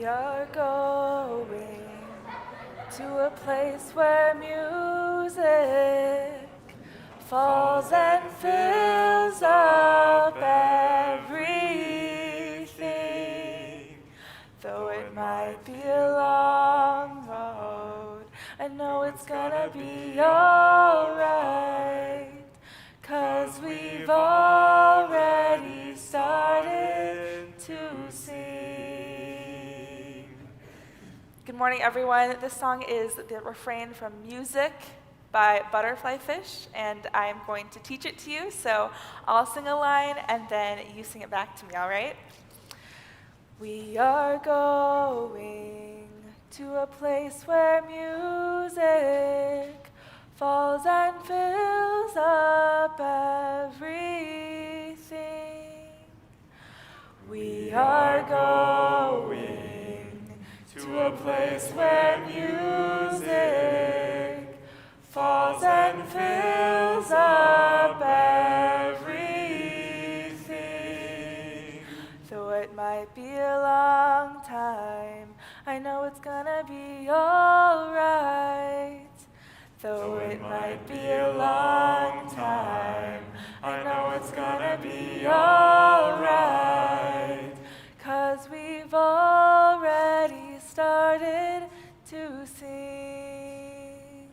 are going to a place where music falls and fills up everything. Though it might be a long road, I know it's gonna be alright, 'cause we've already started to sing. Good morning, everyone. This song is the refrain from Music by Butterfly Fish, and I'm going to teach it to you. So I'll sing a line, and then you sing it back to me, all right? We are going to a place where music falls and fills up everything. We are going to a place where music falls and fills up everything. Though it might be a long time, I know it's gonna be alright. Though it might be a long time, I know it's gonna be alright, 'cause we've already started to sing.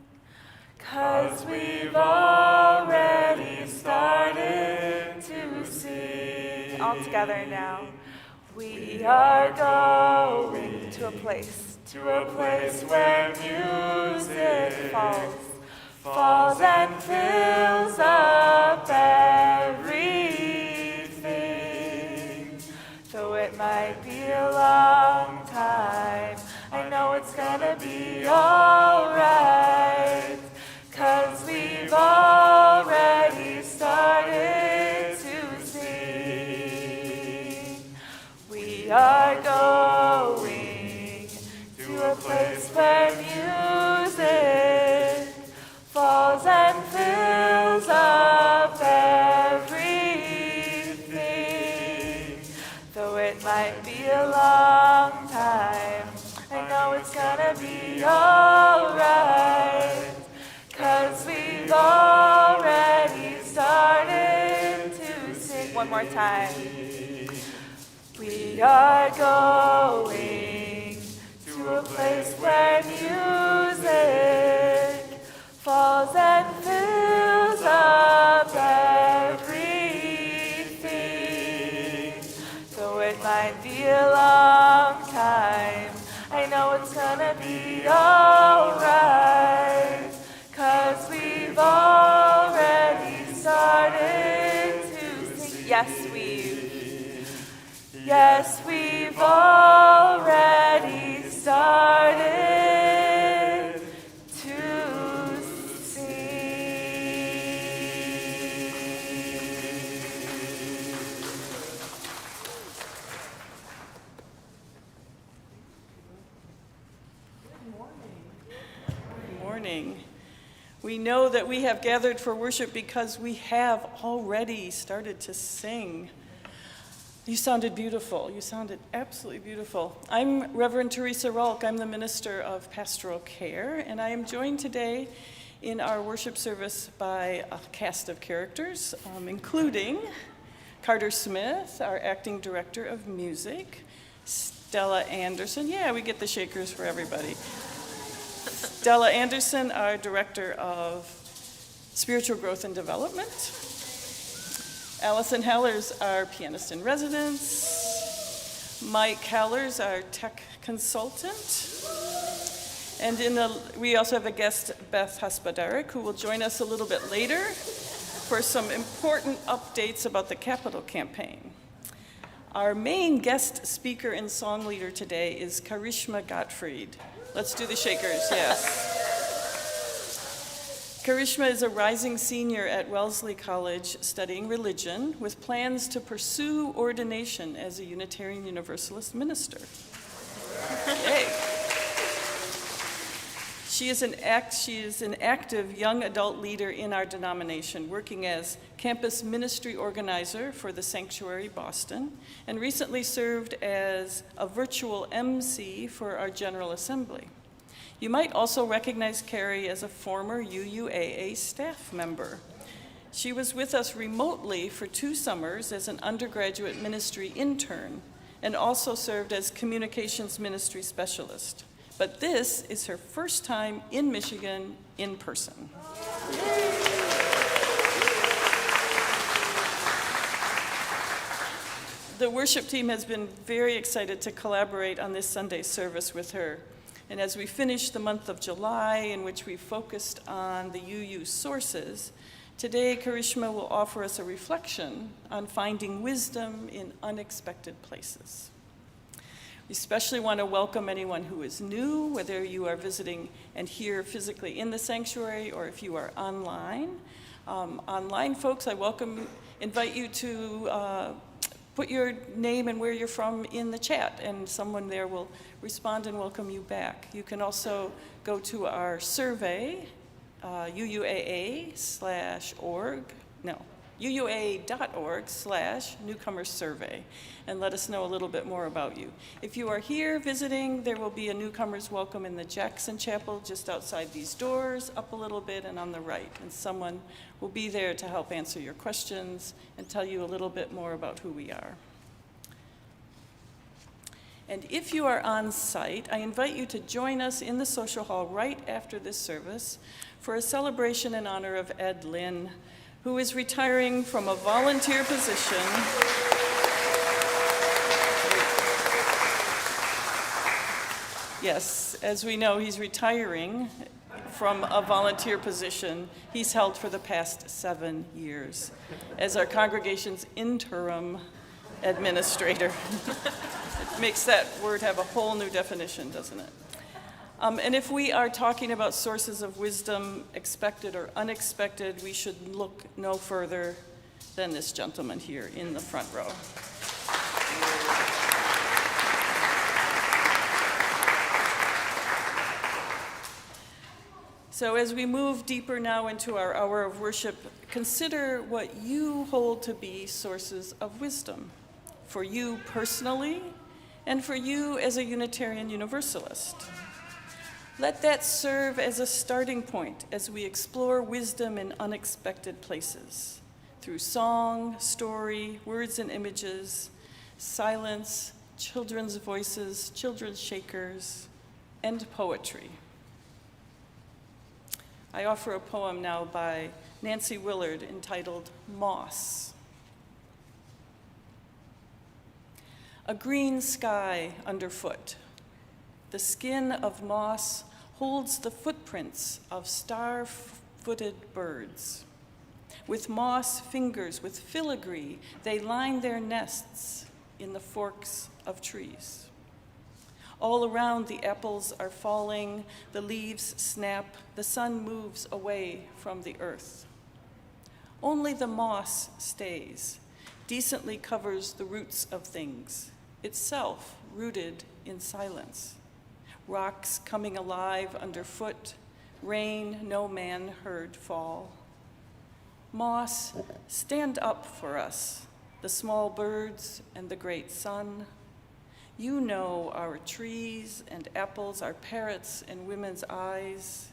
'Cause we've already started to sing. All together now. We are going to a place where music falls and fills up everything. Though it might be a long time, I know it's gonna be alright, 'cause we've already started to sing. We are going to a place where music falls and fills up everything. Though it might be a long time, I know it's gonna be alright, 'cause we've already started to sing. One more time. We are going to a place where music falls and fills up everything. Though it might be a long time, I know it's gonna be alright, 'cause we've already started to sing. Yes, we've already started to sing. Good morning. We know that we have gathered for worship because we have already started to sing. You sounded beautiful. You sounded absolutely beautiful. I'm Reverend Theresa Rohlck. I'm the minister of Pastoral Care, and I am joined today in our worship service by a cast of characters, including Carter Smith, our acting director of music, Stella Anderson. Yeah, we get the shakers for everybody. Stella Anderson, our director of spiritual growth and development. Allison, Halerz, our Pianist-in-Residence. Mike Halerz, our tech consultant. And we also have a guest, Beth Hospadaruk, who will join us a little bit later for some important updates about the capital campaign. Our main guest speaker and song leader today is Karishma Gottfried. Let's do the shakers, yes. Karishma is a rising senior at Wellesley College studying religion with plans to pursue ordination as a Unitarian Universalist minister. Yay. She is an active young adult leader in our denomination, working as campus ministry organizer for the Sanctuary Boston, and recently served as a virtual MC for our General Assembly. You might also recognize Carrie as a former UUAA staff member. She was with us remotely for 2 summers as an undergraduate ministry intern and also served as communications ministry specialist. But this is her first time in Michigan in person. The worship team has been very excited to collaborate on this Sunday service with her. And as we finish the month of July, in which we focused on the UU sources, today Karishma will offer us a reflection on finding wisdom in unexpected places. We especially want to welcome anyone who is new, whether you are visiting and here physically in the sanctuary or if you are online. Online folks, I invite you to put your name and where you're from in the chat, and someone there will respond and welcome you back. You can also go to our survey, UUAA.org/newcomers survey, and let us know a little bit more about you. If you are here visiting, there will be a newcomers welcome in the Jackson Chapel just outside these doors, up a little bit and on the right, and someone will be there to help answer your questions and tell you a little bit more about who we are. And if you are on site, I invite you to join us in the social hall right after this service for a celebration in honor of Ed Lynn, who is retiring from a volunteer position. Yes, as we know, he's retiring from a volunteer position he's held for the past 7 years as our congregation's interim administrator. It makes that word have a whole new definition, doesn't it? And if we are talking about sources of wisdom, expected or unexpected, we should look no further than this gentleman here in the front row. So as we move deeper now into our hour of worship, consider what you hold to be sources of wisdom for you personally and for you as a Unitarian Universalist. Let that serve as a starting point as we explore wisdom in unexpected places through song, story, words and images, silence, children's voices, children's shakers, and poetry. I offer a poem now by Nancy Willard entitled Moss. A green sky underfoot. The skin of moss holds the footprints of star-footed birds. With moss fingers, with filigree, they line their nests in the forks of trees. All around, the apples are falling, the leaves snap, the sun moves away from the earth. Only the moss stays, decently covers the roots of things, itself rooted in silence. Rocks coming alive underfoot, rain no man heard fall. Moss, stand up for us, the small birds and the great sun. You know our trees and apples, our parrots and women's eyes.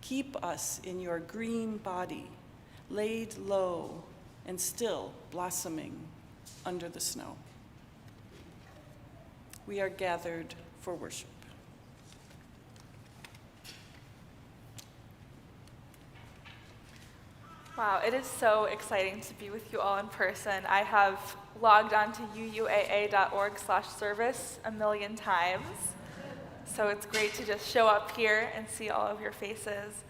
Keep us in your green body, laid low and still blossoming under the snow. We are gathered for worship. Wow, it is so exciting to be with you all in person. I have logged on to UUAA.org/service a million times, so it's great to just show up here and see all of your faces.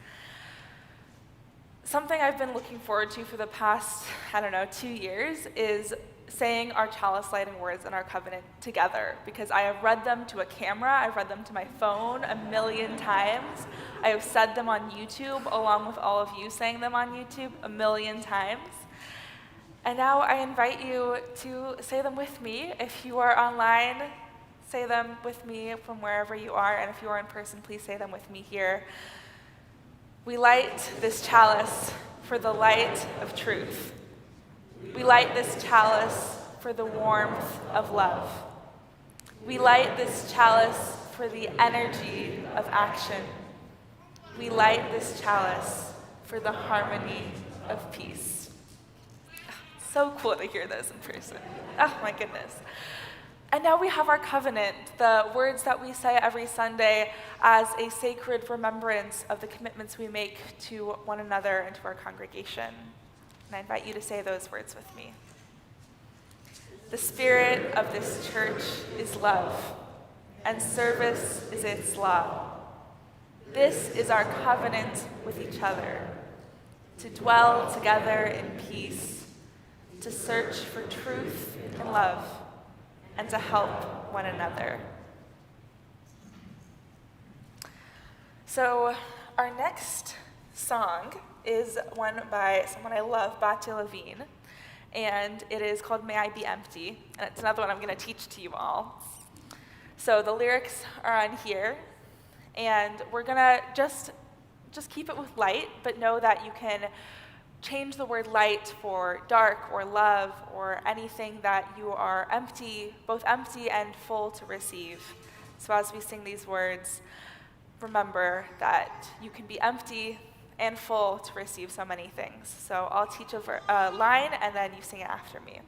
Something I've been looking forward to for the past, 2 years is saying our chalice lighting words in our covenant together, because I have read them to a camera, I've read them to my phone a million times. I have said them on YouTube along with all of you saying them on YouTube a million times. And now I invite you to say them with me. If you are online, say them with me from wherever you are, and if you are in person, please say them with me here. We light this chalice for the light of truth. We light this chalice for the warmth of love. We light this chalice for the energy of action. We light this chalice for the harmony of peace. So cool to hear those in person. Oh my goodness. And now we have our covenant, the words that we say every Sunday as a sacred remembrance of the commitments we make to one another and to our congregation. And I invite you to say those words with me. The spirit of this church is love, and service is its law. This is our covenant with each other, to dwell together in peace, to search for truth and love, and to help one another. So our next song is one by someone I love, Batya Levine, and it is called May I Be Empty, and it's another one I'm going to teach to you all. So the lyrics are on here, and we're going to just keep it with light, but know that you can change the word light for dark or love or anything that you are empty, both empty and full to receive. So as we sing these words, remember that you can be empty and full to receive so many things. So I'll teach a line and then you sing it after me.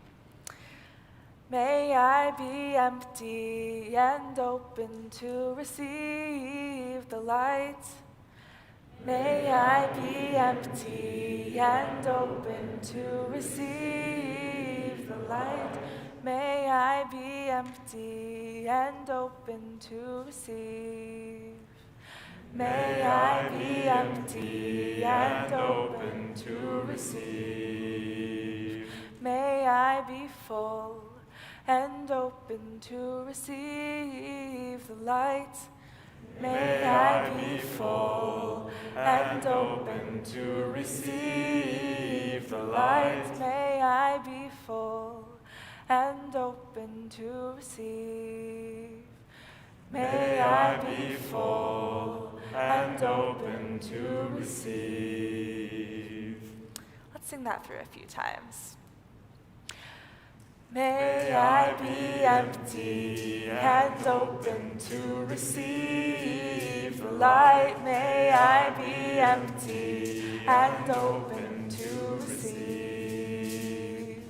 May I be empty and open to receive the light. May I be empty and open to receive the light. May I be empty and open to receive. May I be empty and open to receive. May I be full and open to receive the light. May I be full and open to receive the light. May I be full and open to receive. May I be full and open to receive. Let's sing that through a few times. May I be empty and open to receive the light. May I be empty and open to receive.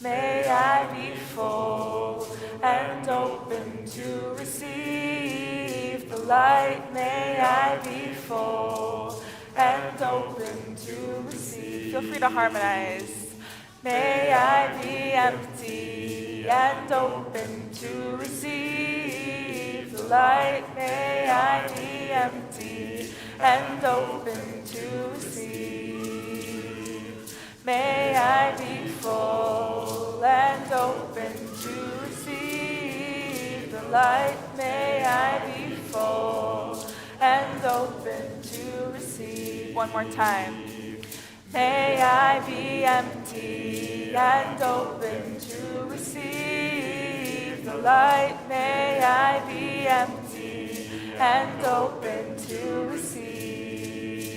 May I be full and open to receive the light. May I be full and open to receive. Feel free to harmonize. May I be empty and open to receive the light. May I be empty and open to receive. May I be full and open to receive the light. May I be full and open to receive. One more time. May I be empty and open to receive the light. May I be empty and open to receive.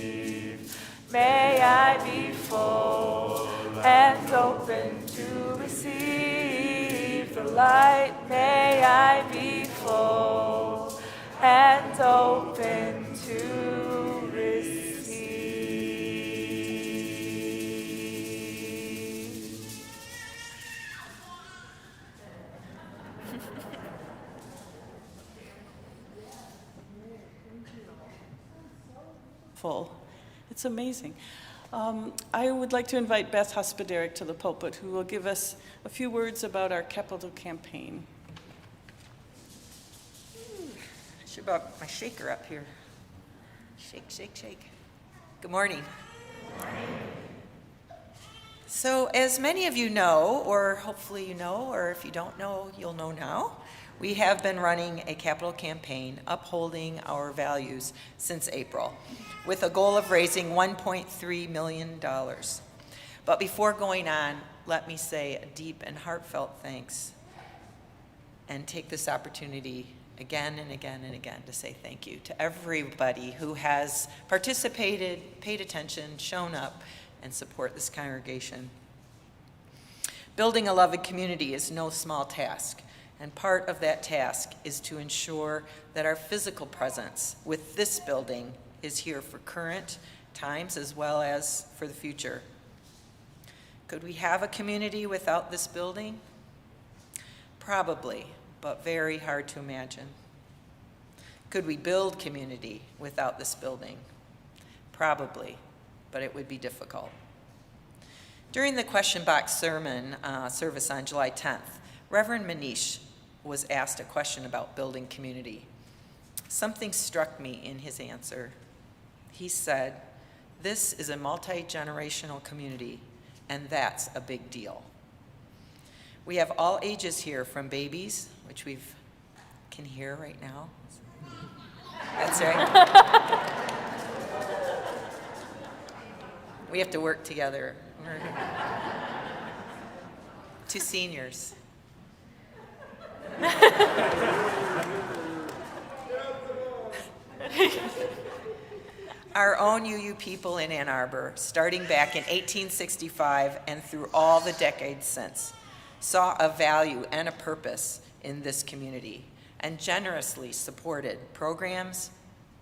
May I be full and open to receive the light. May I be full and open to receive. Full. It's amazing. I would like to invite Beth Hospadaruk to the pulpit, who will give us a few words about our capital campaign. I should brought my shaker up here. Shake, shake, shake. Good morning. Good morning. So, as many of you know, or hopefully you know, or if you don't know, you'll know now, we have been running a capital campaign upholding our values since April, with a goal of raising $1.3 million. But before going on, let me say a deep and heartfelt thanks and take this opportunity again and again and again to say thank you to everybody who has participated, paid attention, shown up, and support this congregation. Building a loving community is no small task, and part of that task is to ensure that our physical presence with this building is here for current times as well as for the future. Could we have a community without this building? Probably, but very hard to imagine. Could we build community without this building? Probably, but it would be difficult. During the question box sermon service on July 10th, Reverend Manish was asked a question about building community. Something struck me in his answer. He said, "This is a multi-generational community, and that's a big deal." We have all ages here, from babies, which we can hear right now. That's right. We have to work together. To seniors. Our own UU people in Ann Arbor, starting back in 1865 and through all the decades since, saw a value and a purpose in this community and generously supported programs,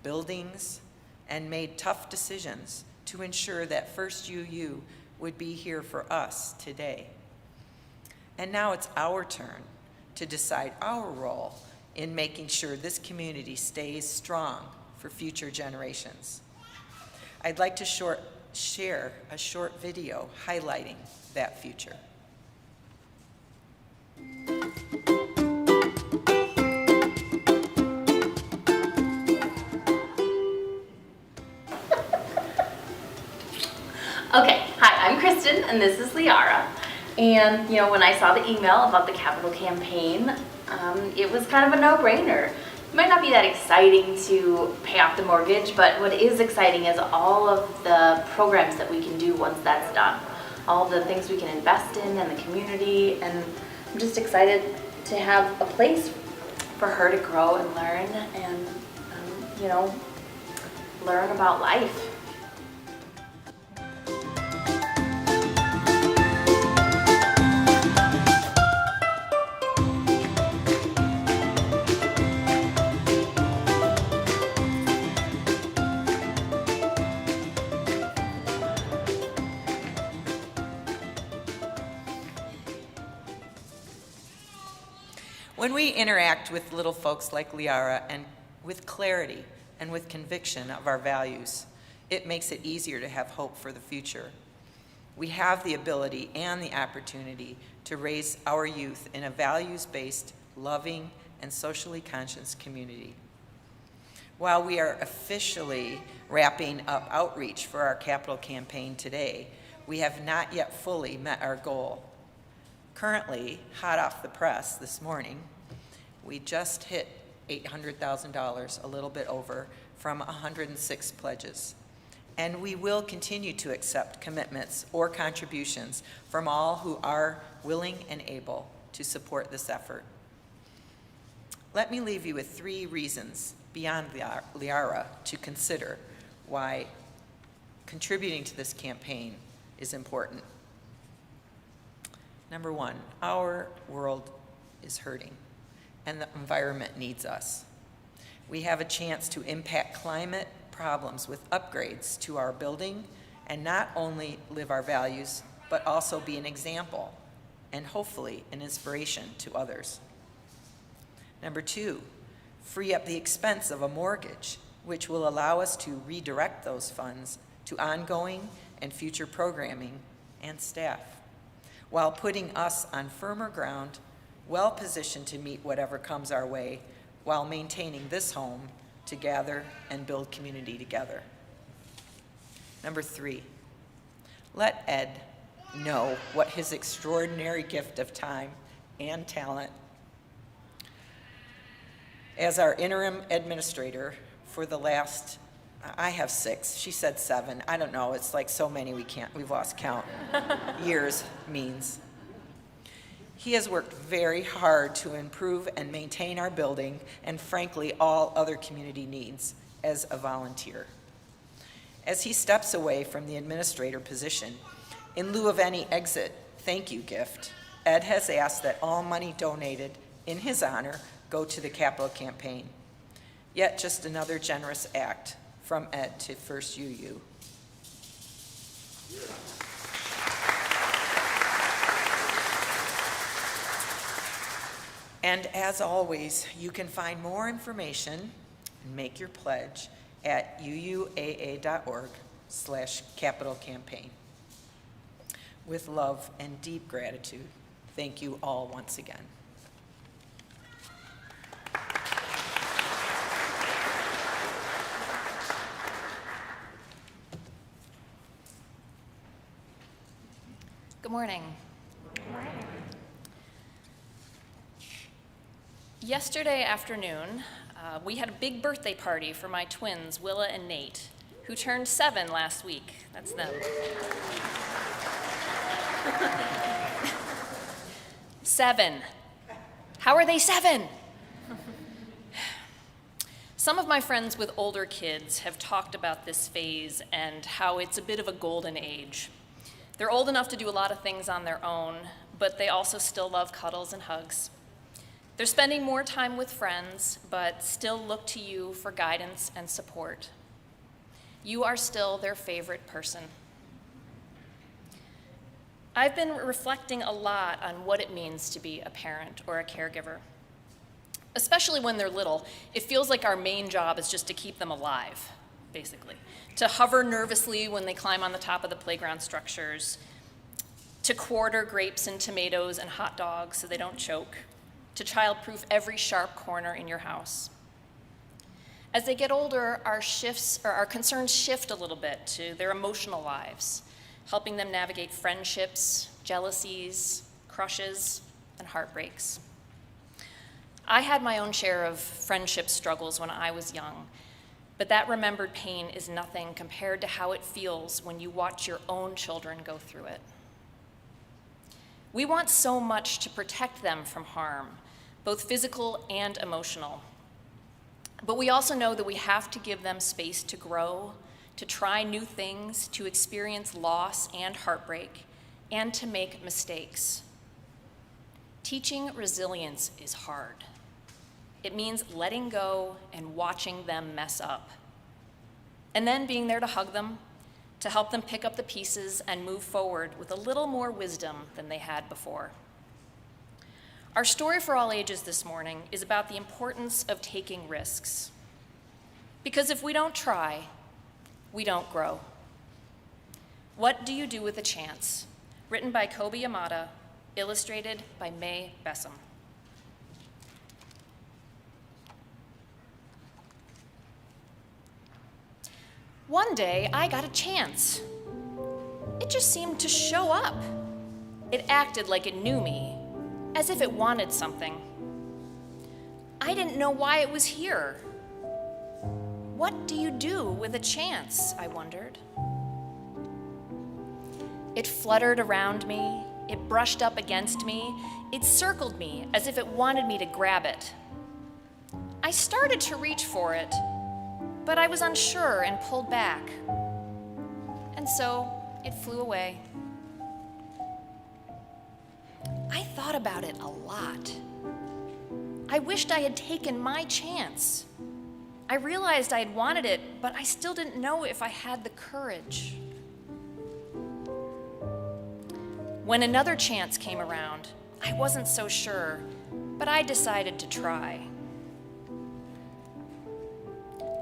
buildings, and made tough decisions to ensure that First UU would be here for us today. And now it's our turn to decide our role in making sure this community stays strong for future generations. I'd like to share a short video highlighting that future. Okay, hi, I'm Kristen, and this is Liara. And, when I saw the email about the capital campaign, it was kind of a no-brainer. It might not be that exciting to pay off the mortgage, but what is exciting is all of the programs that we can do once that's done. All the things we can invest in and the community, and I'm just excited to have a place for her to grow and learn and, learn about life. When we interact with little folks like Liara and with clarity and with conviction of our values, it makes it easier to have hope for the future. We have the ability and the opportunity to raise our youth in a values-based, loving, and socially conscious community. While we are officially wrapping up outreach for our capital campaign today, we have not yet fully met our goal. Currently, hot off the press this morning, we just hit $800,000, a little bit over, from 106 pledges. And we will continue to accept commitments or contributions from all who are willing and able to support this effort. Let me leave you with 3 reasons beyond Liara to consider why contributing to this campaign is important. Number 1, our world is hurting, and the environment needs us. We have a chance to impact climate problems with upgrades to our building and not only live our values, but also be an example and hopefully an inspiration to others. Number 2, free up the expense of a mortgage, which will allow us to redirect those funds to ongoing and future programming and staff, while putting us on firmer ground, well positioned to meet whatever comes our way, while maintaining this home to gather and build community together. Number 3, let Ed know what his extraordinary gift of time and talent as our interim administrator for the last, I have 6, she said 7, I don't know, it's like so many we've lost count, years means. He has worked very hard to improve and maintain our building and, frankly, all other community needs as a volunteer. As he steps away from the administrator position, in lieu of any exit thank you gift, Ed has asked that all money donated in his honor go to the capital campaign. Yet just another generous act from Ed to First UU. And as always, you can find more information and make your pledge at uuaa.org/capitalcampaign. With love and deep gratitude, thank you all once again. Good morning. Yesterday afternoon, we had a big birthday party for my twins, Willa and Nate, who turned 7 last week. That's them. 7. How are they 7? Some of my friends with older kids have talked about this phase and how it's a bit of a golden age. They're old enough to do a lot of things on their own, but they also still love cuddles and hugs. They're spending more time with friends, but still look to you for guidance and support. You are still their favorite person. I've been reflecting a lot on what it means to be a parent or a caregiver. Especially when they're little, it feels like our main job is just to keep them alive, basically. To hover nervously when they climb on the top of the playground structures, to quarter grapes and tomatoes and hot dogs so they don't choke, to childproof every sharp corner in your house. As they get older, our concerns shift a little bit to their emotional lives, helping them navigate friendships, jealousies, crushes, and heartbreaks. I had my own share of friendship struggles when I was young, but that remembered pain is nothing compared to how it feels when you watch your own children go through it. We want so much to protect them from harm, both physical and emotional. But we also know that we have to give them space to grow, to try new things, to experience loss and heartbreak, and to make mistakes. Teaching resilience is hard. It means letting go and watching them mess up, and then being there to hug them, to help them pick up the pieces and move forward with a little more wisdom than they had before. Our story for all ages this morning is about the importance of taking risks. Because if we don't try, we don't grow. What Do You Do with a Chance? Written by Kobi Yamada, illustrated by May Bessam. One day, I got a chance. It just seemed to show up. It acted like it knew me, as if it wanted something. I didn't know why it was here. What do you do with a chance, I wondered. It fluttered around me, it brushed up against me, it circled me as if it wanted me to grab it. I started to reach for it, but I was unsure and pulled back. And so it flew away. I thought about it a lot. I wished I had taken my chance. I realized I had wanted it, but I still didn't know if I had the courage. When another chance came around, I wasn't so sure, but I decided to try.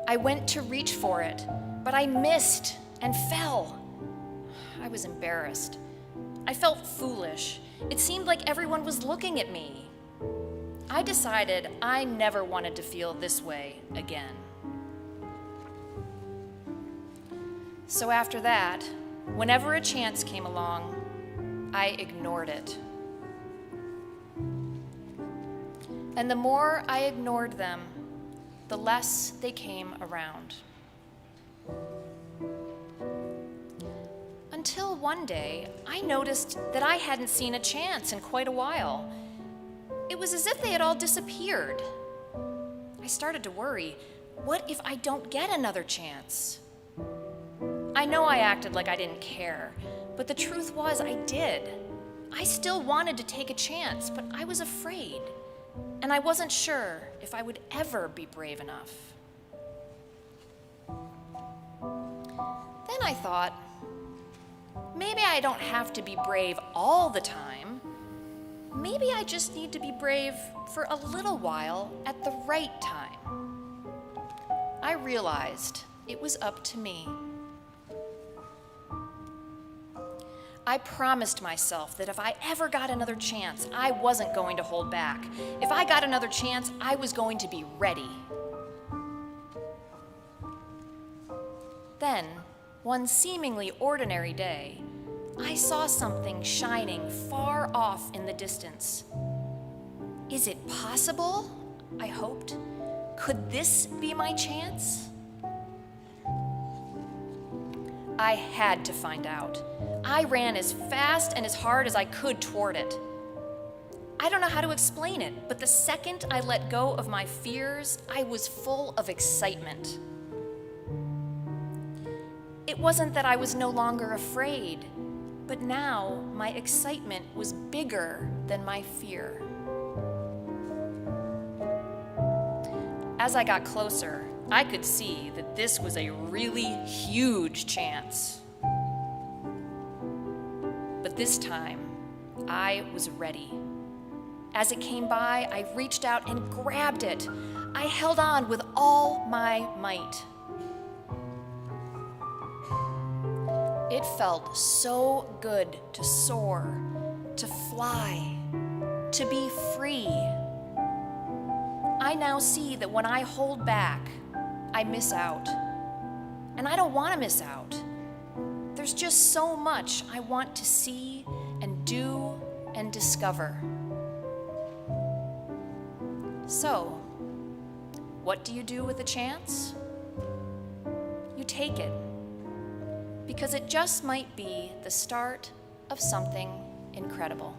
I went to reach for it, but I missed and fell. I was embarrassed. I felt foolish. It seemed like everyone was looking at me. I decided I never wanted to feel this way again. So after that, whenever a chance came along, I ignored it. And the more I ignored them, the less they came around. Until one day, I noticed that I hadn't seen a chance in quite a while. It was as if they had all disappeared. I started to worry, what if I don't get another chance? I know I acted like I didn't care, but the truth was I did. I still wanted to take a chance, but I was afraid, and I wasn't sure if I would ever be brave enough. Then I thought, maybe I don't have to be brave all the time. Maybe I just need to be brave for a little while at the right time. I realized it was up to me. I promised myself that if I ever got another chance, I wasn't going to hold back. If I got another chance, I was going to be ready. Then, one seemingly ordinary day, I saw something shining far off in the distance. Is it possible? I hoped. Could this be my chance? I had to find out. I ran as fast and as hard as I could toward it. I don't know how to explain it, but the second I let go of my fears, I was full of excitement. It wasn't that I was no longer afraid, but now my excitement was bigger than my fear. As I got closer, I could see that this was a really huge chance. But this time, I was ready. As it came by, I reached out and grabbed it. I held on with all my might. It felt so good to soar, to fly, to be free. I now see that when I hold back, I miss out. And I don't want to miss out. There's just so much I want to see and do and discover. So, what do you do with a chance? You take it, because it just might be the start of something incredible.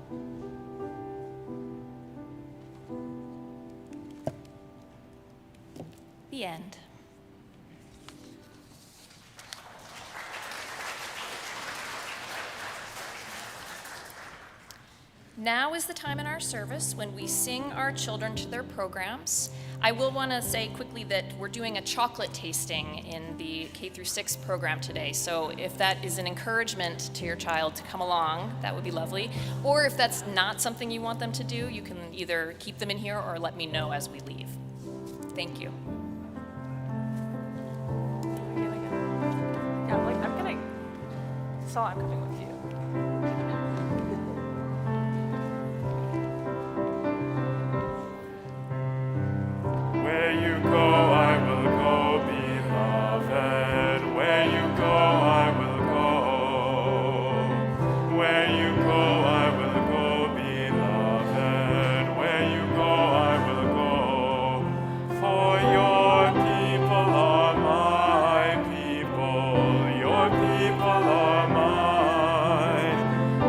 The end. Now is the time in our service when we sing our children to their programs. I will want to say quickly that we're doing a chocolate tasting in the K-6 program today. So if that is an encouragement to your child to come along, that would be lovely. Or if that's not something you want them to do, you can either keep them in here or let me know as we leave. Thank you. Yeah, I'm coming with you. Where you go, I will go, beloved. Where you go, I will go. Where you go, I will go, beloved. Where you go, I will go. For your people are my people. Your people are mine.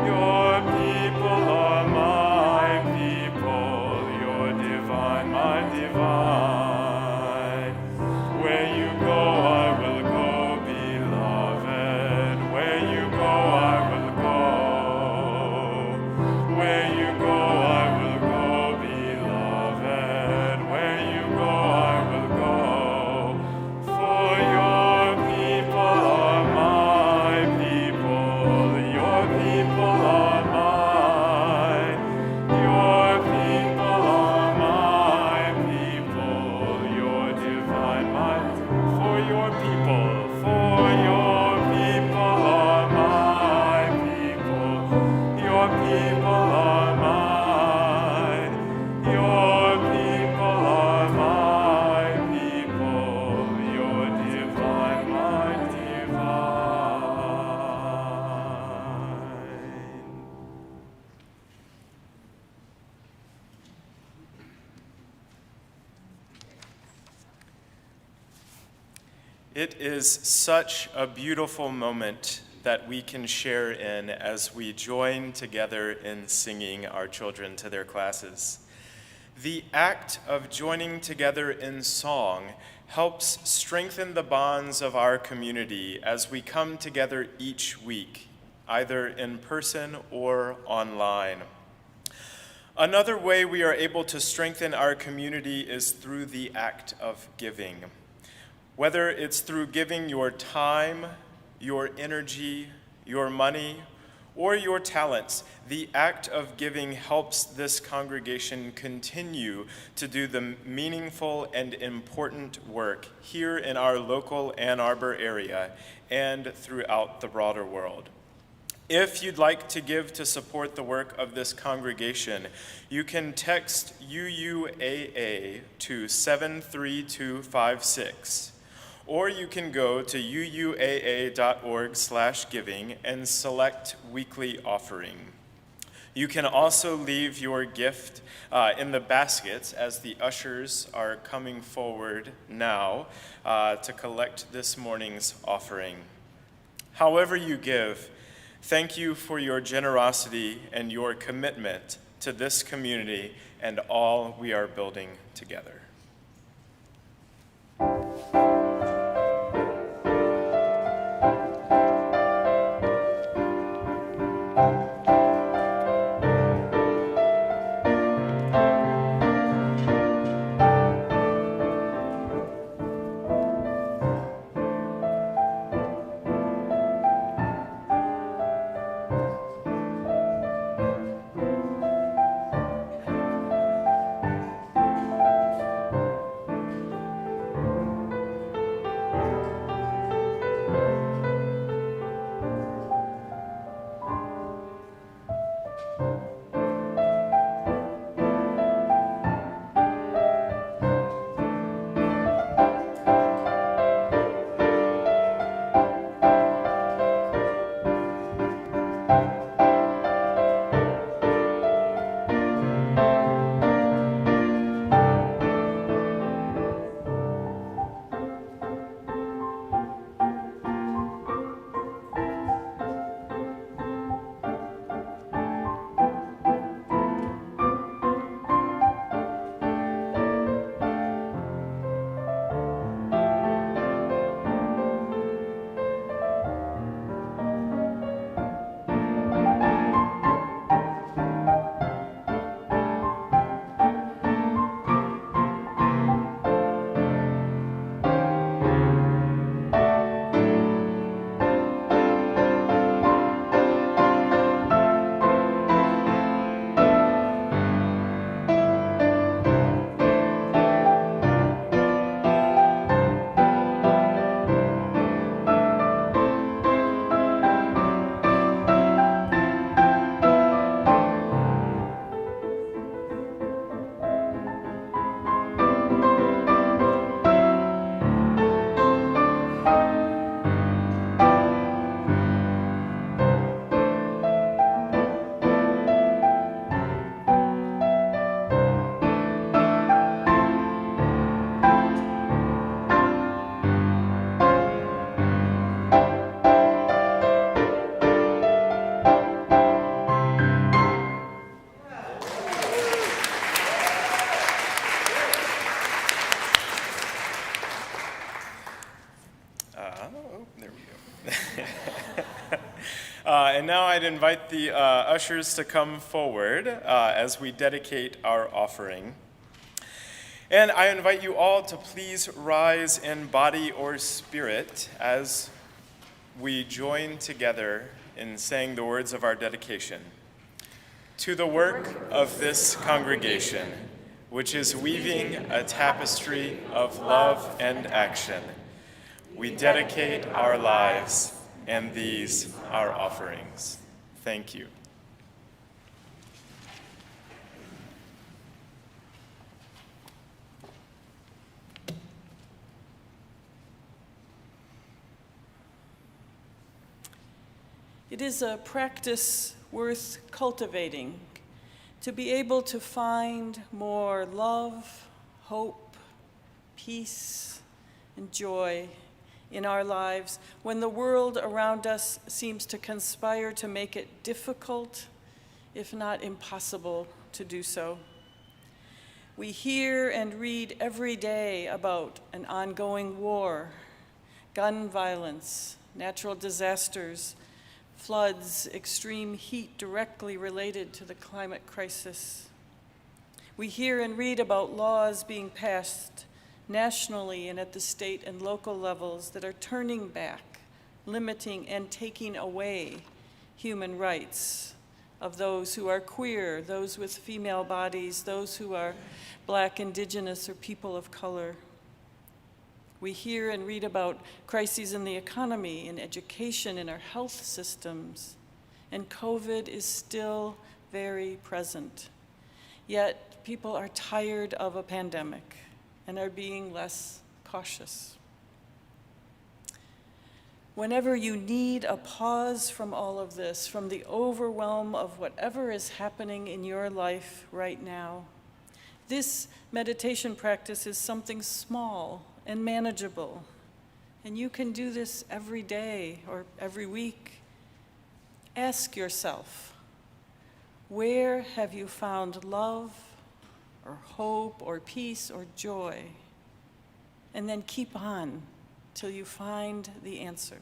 Your people are my people. Your divine, my divine. Where you go, I will go, beloved. Where you go, I will go. Where you go, I will go, beloved. Where you go, I will go. For your people are my people. Your people are mine. Your people are my people. Your divine mind. For your people are my people. Your people are mine. Your people are my people. Your divine, my divine. It is such a beautiful moment that we can share in as we join together in singing our children to their classes. The act of joining together in song helps strengthen the bonds of our community as we come together each week, either in person or online. Another way we are able to strengthen our community is through the act of giving. Whether it's through giving your time, your energy, your money, or your talents, the act of giving helps this congregation continue to do the meaningful and important work here in our local Ann Arbor area and throughout the broader world. If you'd like to give to support the work of this congregation, you can text UUAA to 73256, or you can go to uuaa.org/giving and select weekly offering. You can also leave your gift in the baskets as the ushers are coming forward now to collect this morning's offering. However you give, thank you for your generosity and your commitment to this community and all we are building together. And now I'd invite the ushers to come forward as we dedicate our offering. And I invite you all to please rise in body or spirit as we join together in saying the words of our dedication. To the work of this congregation, which is weaving a tapestry of love and action, we dedicate our lives and these our offerings. Thank you. It is a practice worth cultivating to be able to find more love, hope, peace, and joy in our lives when the world around us seems to conspire to make it difficult, if not impossible, to do so. We hear and read every day about an ongoing war, gun violence, natural disasters, floods, extreme heat directly related to the climate crisis. We hear and read about laws being passed nationally and at the state and local levels that are turning back, limiting, and taking away human rights of those who are queer, those with female bodies, those who are Black, Indigenous, or people of color. We hear and read about crises in the economy, in education, in our health systems, and COVID is still very present. Yet people are tired of a pandemic and are being less cautious. Whenever you need a pause from all of this, from the overwhelm of whatever is happening in your life right now, this meditation practice is something small and manageable. And you can do this every day or every week. Ask yourself, where have you found love or hope or peace or joy? And then keep on till you find the answer.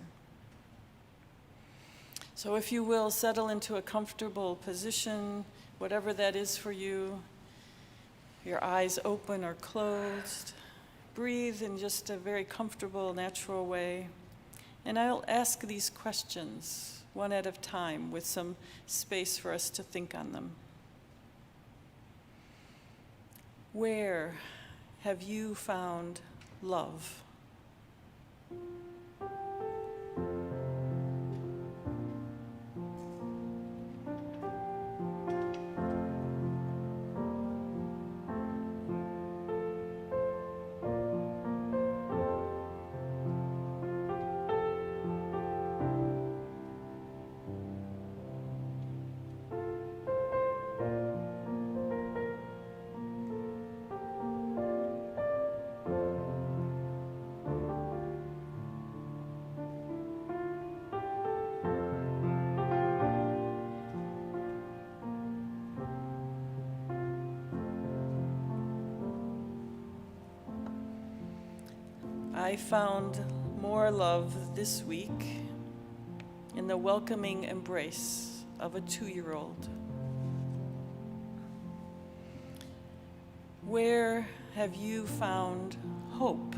So if you will, settle into a comfortable position, whatever that is for you, your eyes open or closed. Breathe in just a very comfortable, natural way. And I'll ask these questions one at a time with some space for us to think on them. Where have you found love? I found more love this week in the welcoming embrace of a 2-year-old. Where have you found hope?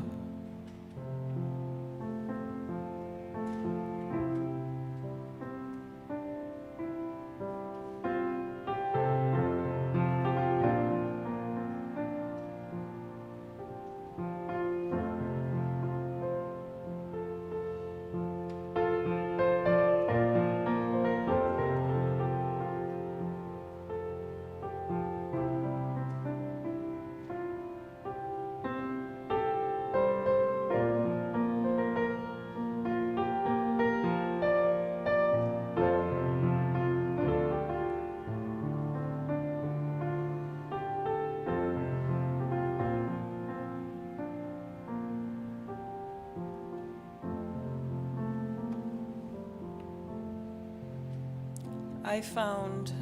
I found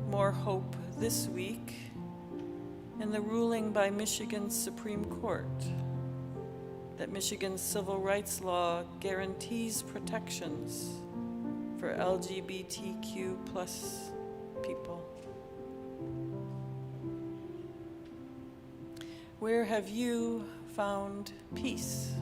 more hope this week in the ruling by Michigan's Supreme Court that Michigan's civil rights law guarantees protections for LGBTQ+ people. Where have you found peace?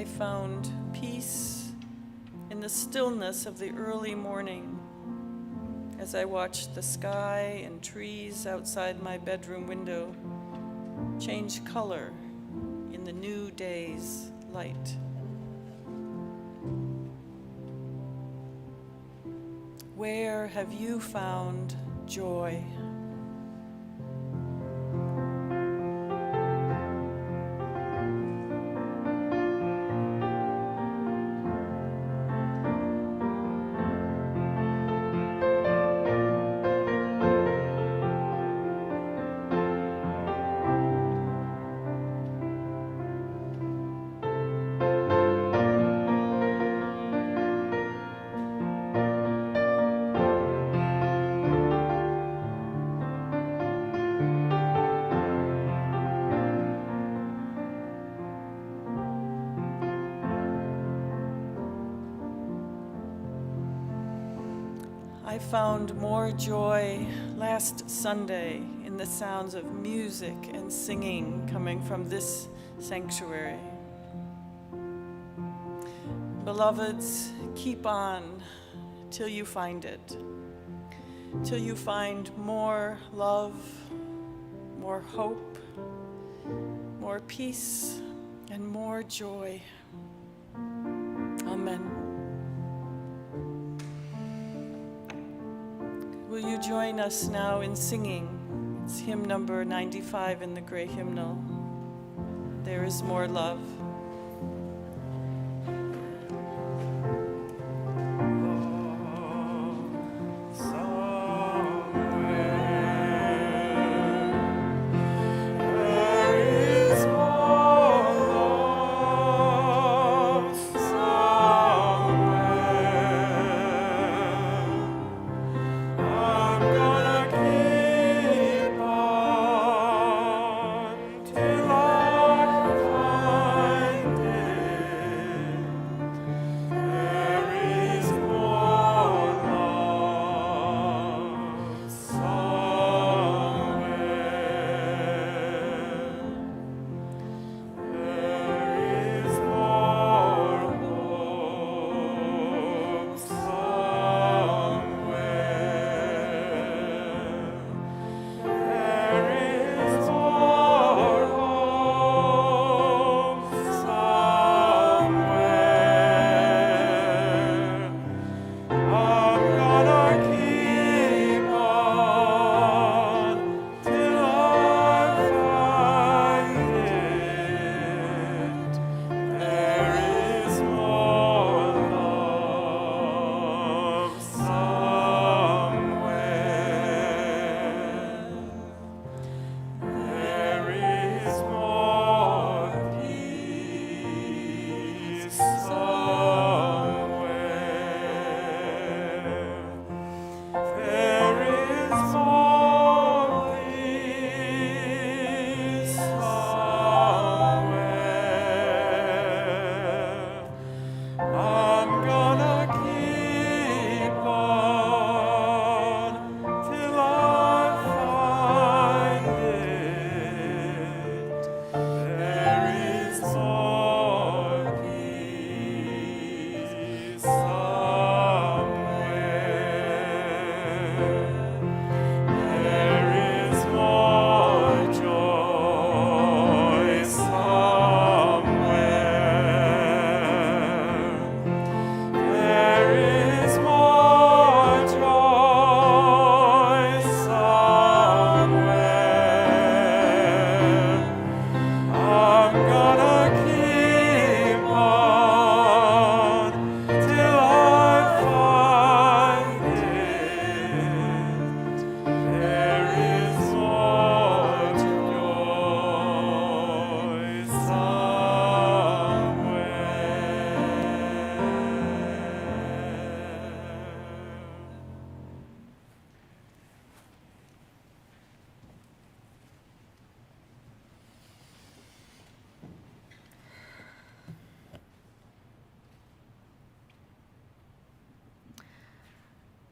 I found peace in the stillness of the early morning as I watched the sky and trees outside my bedroom window change color in the new day's light. Where have you found joy? I found more joy last Sunday in the sounds of music and singing coming from this sanctuary. Beloveds, keep on till you find it, till you find more love, more hope, more peace, and more joy. Amen. Will you join us now in singing? It's hymn number 95 in the gray hymnal. There is more love.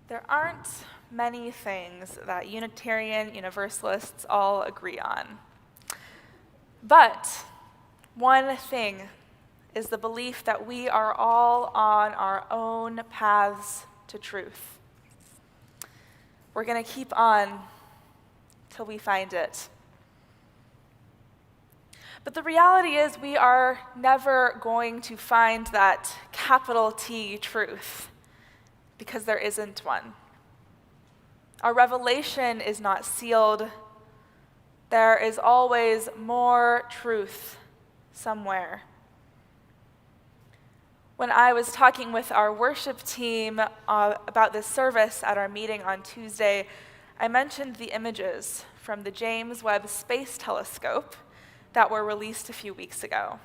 There aren't many things that Unitarian Universalists all agree on. But one thing is the belief that we are all on our own paths to truth. We're going to keep on till we find it. But the reality is we are never going to find that capital T truth, because there isn't one. Our revelation is not sealed. There is always more truth somewhere. When I was talking with our worship team about this service at our meeting on Tuesday, I mentioned the images from the James Webb Space Telescope that were released a few weeks ago.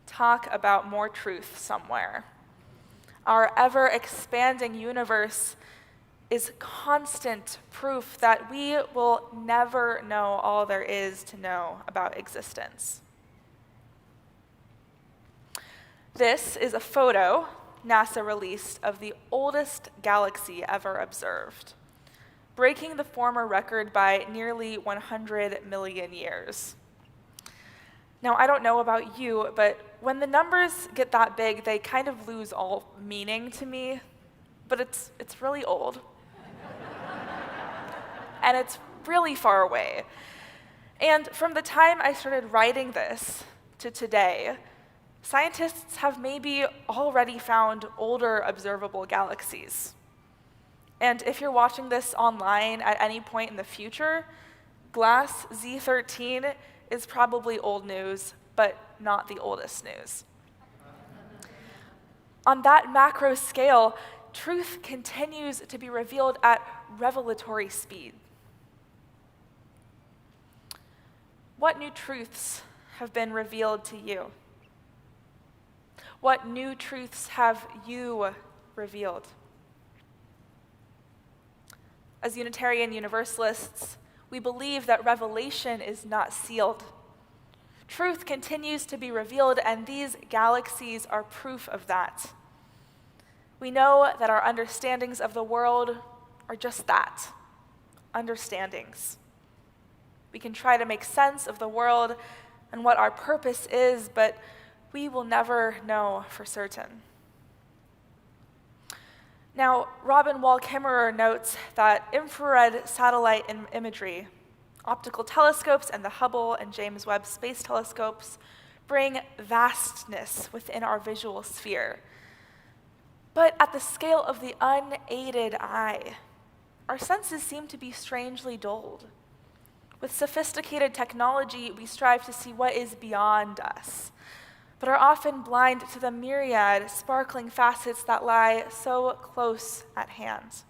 Talk about more truth somewhere. Our ever-expanding universe is constant proof that we will never know all there is to know about existence. This is a photo NASA released of the oldest galaxy ever observed, breaking the former record by nearly 100 million years. Now, I don't know about you, but when the numbers get that big, they kind of lose all meaning to me, but it's really old. And it's really far away. And from the time I started writing this to today, scientists have maybe already found older observable galaxies. And if you're watching this online at any point in the future, Glass Z13 is probably old news, but not the oldest news. On that macro scale, truth continues to be revealed at revelatory speed. What new truths have been revealed to you? What new truths have you revealed? As Unitarian Universalists, we believe that revelation is not sealed. Truth continues to be revealed, and these galaxies are proof of that. We know that our understandings of the world are just that, understandings. We can try to make sense of the world and what our purpose is, but we will never know for certain. Now, Robin Wall-Kimmerer notes that infrared satellite imagery, optical telescopes, and the Hubble and James Webb Space Telescopes bring vastness within our visual sphere. But at the scale of the unaided eye, our senses seem to be strangely dulled. With sophisticated technology, we strive to see what is beyond us, but are often blind to the myriad sparkling facets that lie so close at hand.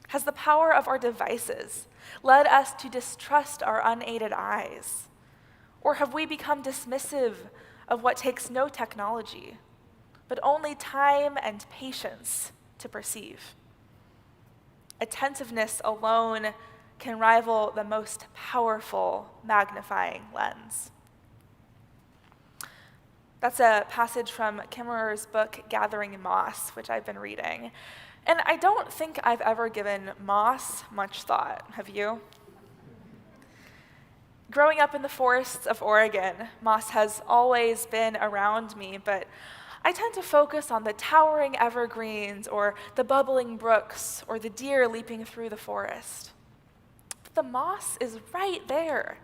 Has the power of our devices led us to distrust our unaided eyes? Or have we become dismissive of what takes no technology, but only time and patience to perceive? Attentiveness alone can rival the most powerful magnifying lens. That's a passage from Kimmerer's book, Gathering Moss, which I've been reading. And I don't think I've ever given moss much thought, have you? Growing up in the forests of Oregon, moss has always been around me, but I tend to focus on the towering evergreens or the bubbling brooks or the deer leaping through the forest. But the moss is right there.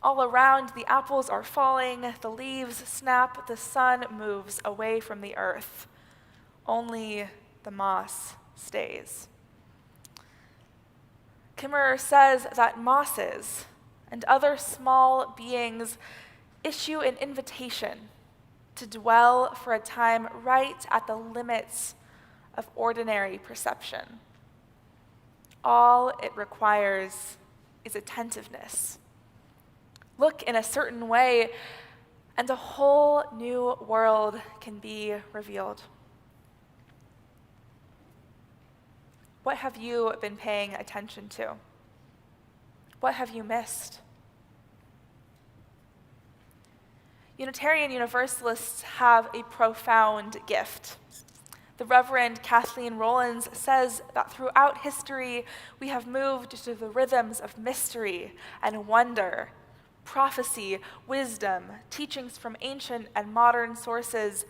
All around, the apples are falling, the leaves snap, the sun moves away from the earth. Only the moss stays. Kimmerer says that mosses and other small beings issue an invitation to dwell for a time right at the limits of ordinary perception. All it requires is attentiveness. Look in a certain way, and a whole new world can be revealed. What have you been paying attention to? What have you missed? Unitarian Universalists have a profound gift. The Reverend Kathleen Rollins says that throughout history, we have moved to the rhythms of mystery and wonder, prophecy, wisdom, teachings from ancient and modern sources,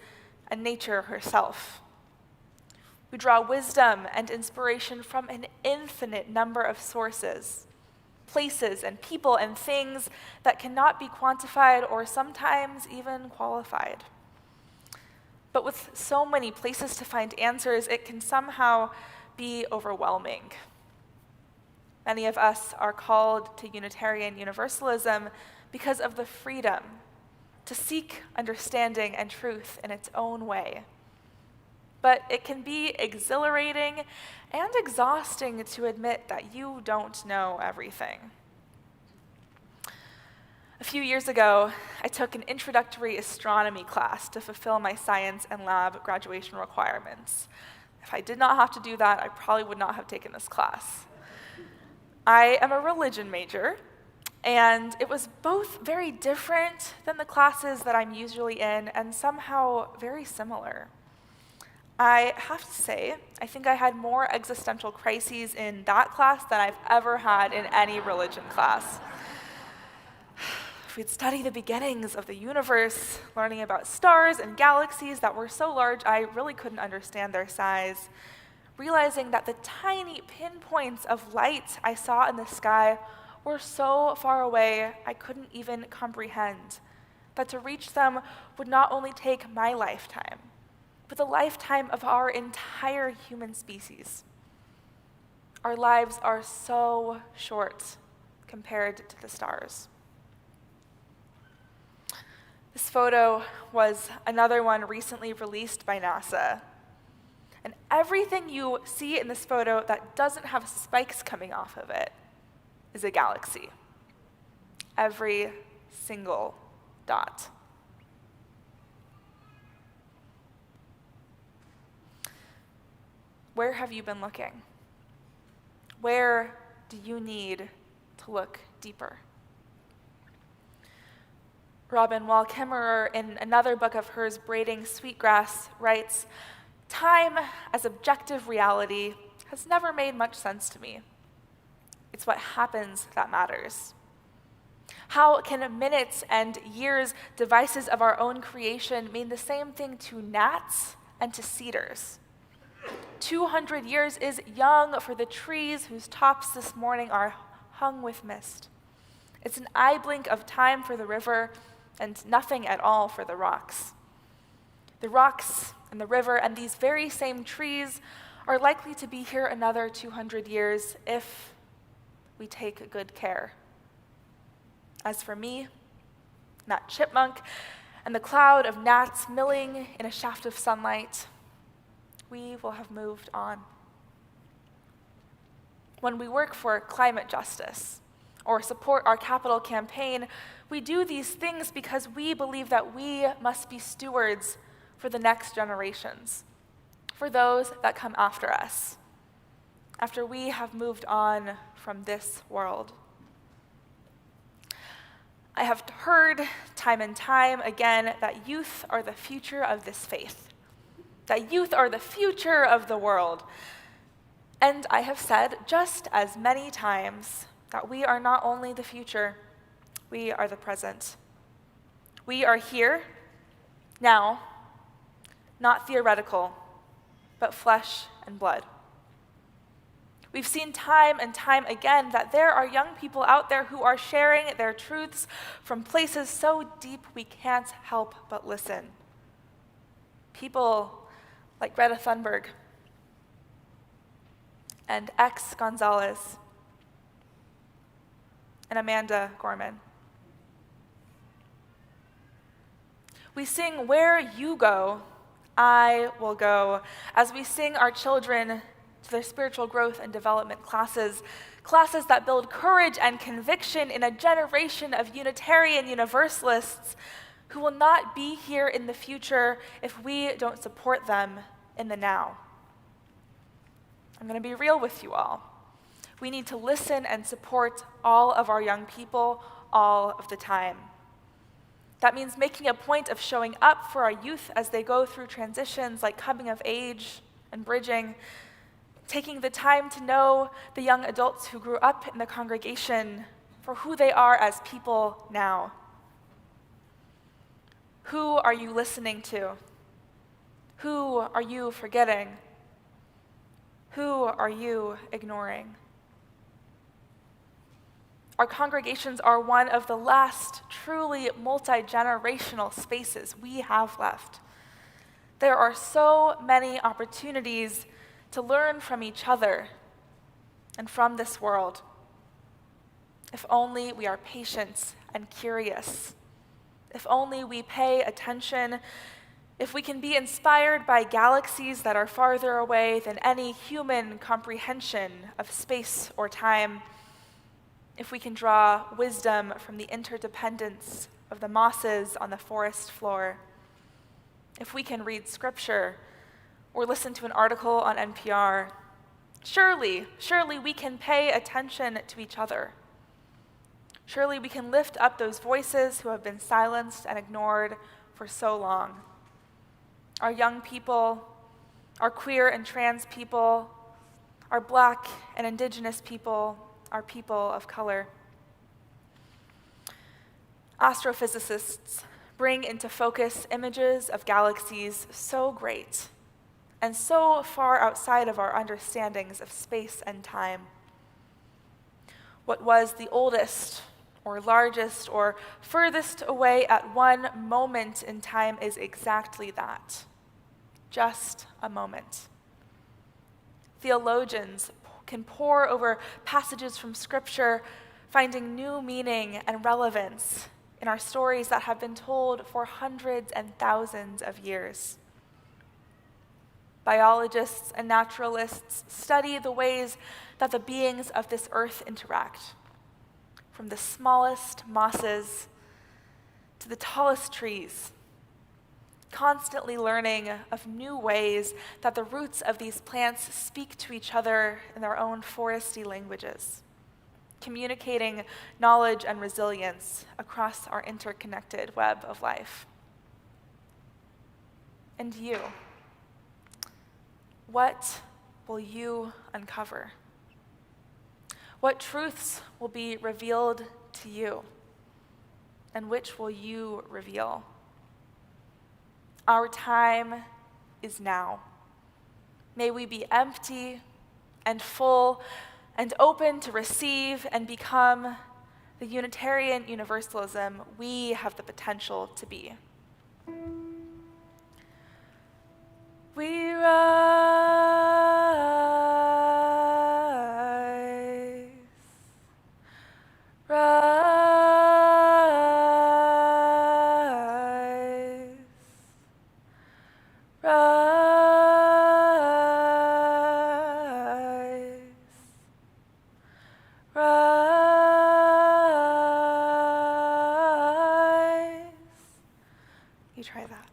and nature herself. We draw wisdom and inspiration from an infinite number of sources, places and people and things that cannot be quantified or sometimes even qualified. But with so many places to find answers, it can somehow be overwhelming. Many of us are called to Unitarian Universalism because of the freedom to seek understanding and truth in its own way. But it can be exhilarating and exhausting to admit that you don't know everything. A few years ago, I took an introductory astronomy class to fulfill my science and lab graduation requirements. If I did not have to do that, I probably would not have taken this class. I am a religion major, and it was both very different than the classes that I'm usually in and somehow very similar. I have to say, I think I had more existential crises in that class than I've ever had in any religion class. We'd study the beginnings of the universe, learning about stars and galaxies that were so large I really couldn't understand their size, realizing that the tiny pinpoints of light I saw in the sky were so far away I couldn't even comprehend, that to reach them would not only take my lifetime, but the lifetime of our entire human species. Our lives are so short compared to the stars. This photo was another one recently released by NASA. And everything you see in this photo that doesn't have spikes coming off of it is a galaxy. Every single dot. Where have you been looking? Where do you need to look deeper? Robin Wall Kimmerer, in another book of hers, Braiding Sweetgrass, writes, "Time as objective reality has never made much sense to me. It's what happens that matters. How can minutes and years, devices of our own creation, mean the same thing to gnats and to cedars? 200 years is young for the trees whose tops this morning are hung with mist. It's an eye blink of time for the river and nothing at all for the rocks. The rocks and the river and these very same trees are likely to be here another 200 years if we take good care. As for me, that chipmunk, and the cloud of gnats milling in a shaft of sunlight, we will have moved on." When we work for climate justice or support our capital campaign, we do these things because we believe that we must be stewards for the next generations, for those that come after us, after we have moved on from this world. I have heard time and time again that youth are the future of this faith, that youth are the future of the world. And I have said just as many times that we are not only the future, we are the present. We are here, now, not theoretical, but flesh and blood. We've seen time and time again that there are young people out there who are sharing their truths from places so deep we can't help but listen. People like Greta Thunberg and X Gonzalez and Amanda Gorman. We sing "Where You Go, I Will Go" as we sing our children to their spiritual growth and development classes that build courage and conviction in a generation of Unitarian Universalists who will not be here in the future if we don't support them in the now. I'm going to be real with you all. We need to listen and support all of our young people all of the time. That means making a point of showing up for our youth as they go through transitions like coming of age and bridging, taking the time to know the young adults who grew up in the congregation for who they are as people now. Who are you listening to? Who are you forgetting? Who are you ignoring? Our congregations are one of the last truly multi-generational spaces we have left. There are so many opportunities to learn from each other and from this world. If only we are patient and curious. If only we pay attention. If we can be inspired by galaxies that are farther away than any human comprehension of space or time. If we can draw wisdom from the interdependence of the mosses on the forest floor. If we can read scripture or listen to an article on NPR, surely we can pay attention to each other. Surely we can lift up those voices who have been silenced and ignored for so long. Our young people, our queer and trans people, our Black and Indigenous people, our people of color. Astrophysicists bring into focus images of galaxies so great and so far outside of our understandings of space and time. What was the oldest or largest or furthest away at one moment in time is exactly that, just a moment. Theologians can pore over passages from Scripture, finding new meaning and relevance in our stories that have been told for hundreds and thousands of years. Biologists and naturalists study the ways that the beings of this earth interact, from the smallest mosses to the tallest trees, constantly learning of new ways that the roots of these plants speak to each other in their own foresty languages, communicating knowledge and resilience across our interconnected web of life. And you, what will you uncover? What truths will be revealed to you? And which will you reveal? Our time is now. May we be empty and full and open to receive and become the Unitarian Universalism we have the potential to be. We rise, rise, rise, rise. You try that.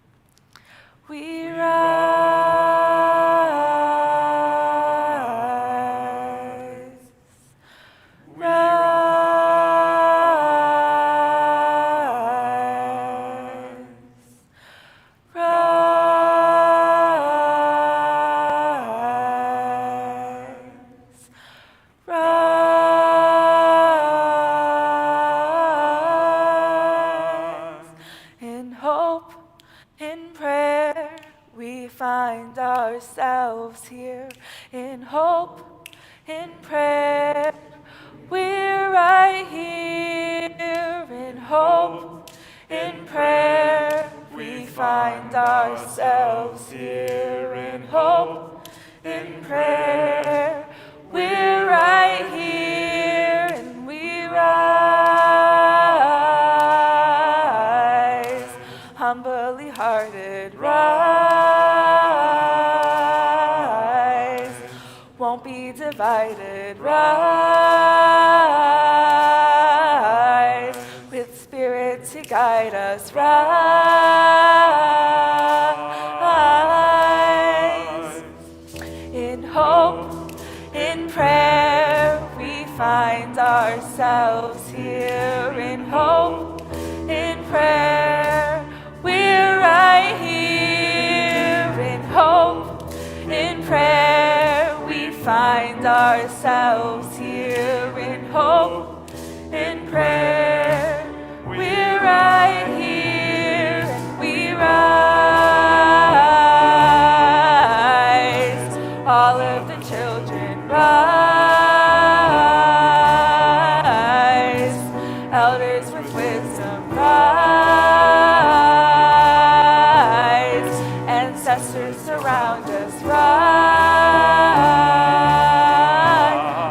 We rise, rise, rise, rise. In hope, in prayer, we find ourselves here. In hope, in prayer, we're right here. In hope, in prayer, we find ourselves here. In hope, in prayer, we're right here. And we rise, humbly hearted, rise, won't be divided, rise, with Spirit to guide us, rise. In hope, in prayer, we find ourselves here. In hope, in prayer, we're right here. In hope, in prayer, we find ourselves here. In hope, in prayer. We're right here and we rise. All of the children rise. Elders with wisdom rise. Ancestors surround us rise.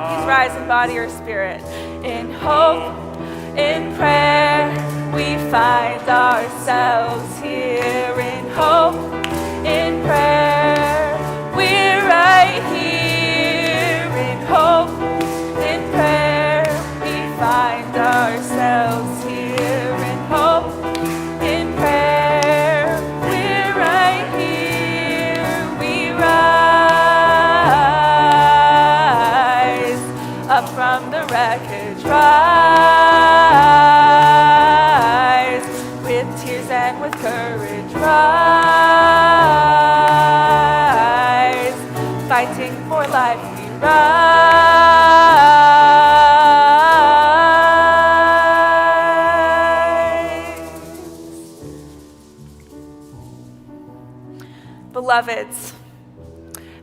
Please rise in body or spirit. In hope, in prayer, we find ourselves here. In hope, in prayer, we're right here. In hope, in prayer, we find ourselves here. In hope, in prayer, we're right here. We rise up from the wreckage, rise with tears and with courage, rise fighting for life, we rise. Beloveds,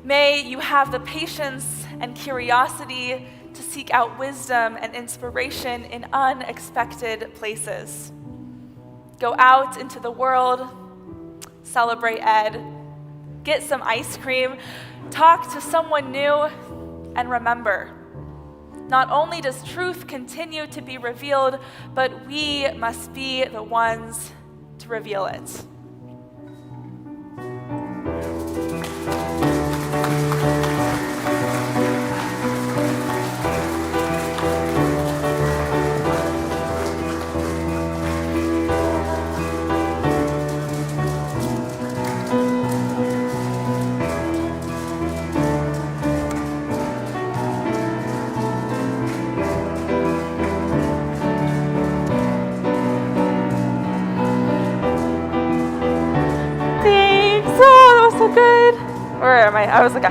may you have the patience and curiosity to seek out wisdom and inspiration in unexpected places. Go out into the world, celebrate Ed, get some ice cream, talk to someone new, and remember, not only does truth continue to be revealed, but we must be the ones to reveal it. Thanks. Oh, that was so good. Where am I? I was like,